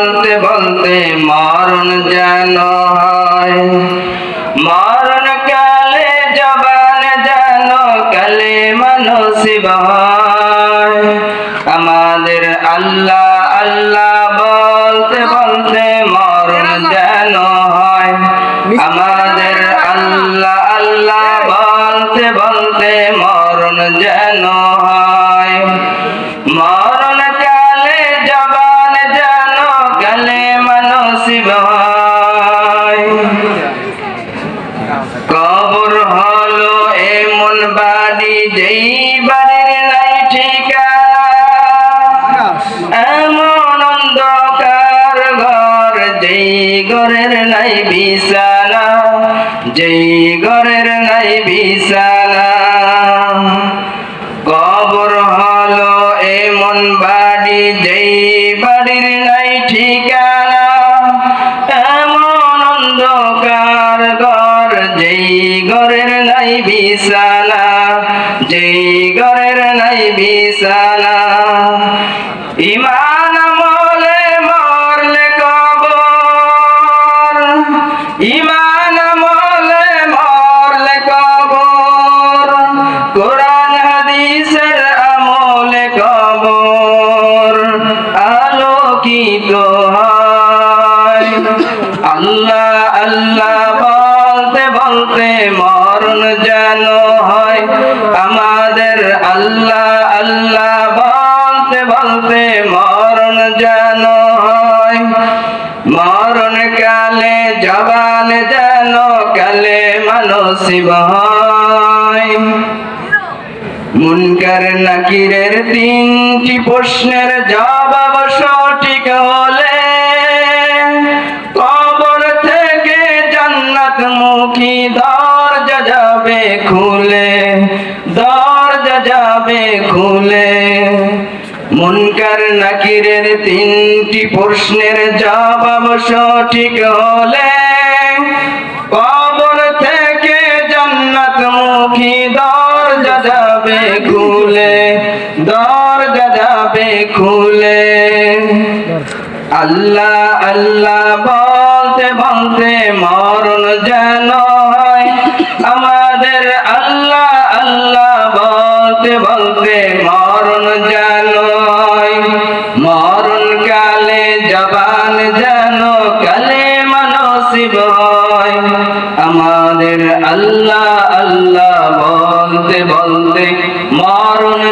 বলতে বলতে মরণ যেন হয়। মরণ কালে জবান যেন কালেমা নসিব হয়। আমাদের আল্লাহ আল্লাহ বলতে বলতে মরণ যেন হয়। আমাদের আল্লাহ আল্লাহ বলতে বলতে মরণ যেন হয়। মরণ কালে জবান যেন কালেমা নসিব হয়। কবর হলো এমন বাড়ি যেই বাড়ির নাই ঠিকানা, এমন অন্ধকার ঘর যেই ঘরের নাই বিছানা, যেই ঘরের নাই বিছানা। কবর হলো এমন বাড়ি যেই বাড়ির নাই ঠিকানা, এমন অন্ধকার ঘর যেই ঘরের নাই বিছানা, যেই ঘরের নাই বিছানা। ঈমান আমলে মরলে কবর, ঈমান আমলে মরলে কবর, কোরআন হাদিসের আমলে কবর আলোকিত হয়। আল্লাহ আল্লাহ বলতে বলতে মরণ যেন হয়। আমাদের আল্লাহ আল্লাহ বলতে বলতে মরণ যেন হয়। মরণ কালে জবান যেন কালেমা নসিব হয়। মুনকার নাকিরের তিনটি প্রশ্নের জবাব সঠিক হলে কবর থেকে জান্নাত মুখী দরজা যাবে খুলে, দরজা যাবে খুলে। মুনকার নাকিরের তিনটি প্রশ্নের জবাব সঠিক হলে কবর থেকে জান্নাত মুখী দরজা যাবে খুলে, দরজা যাবে খুলে। আল্লাহ আল্লাহ বলতে বলতে মরণ যেন হয়। আমাদের আল্লাহ আল্লাহ বলতে বলতে মরণ যেন হয়। মরণ কালে জবান যেন কালেমা নসিব হয়। আমাদের আল্লাহ আল্লাহ বলতে বলতে মরণ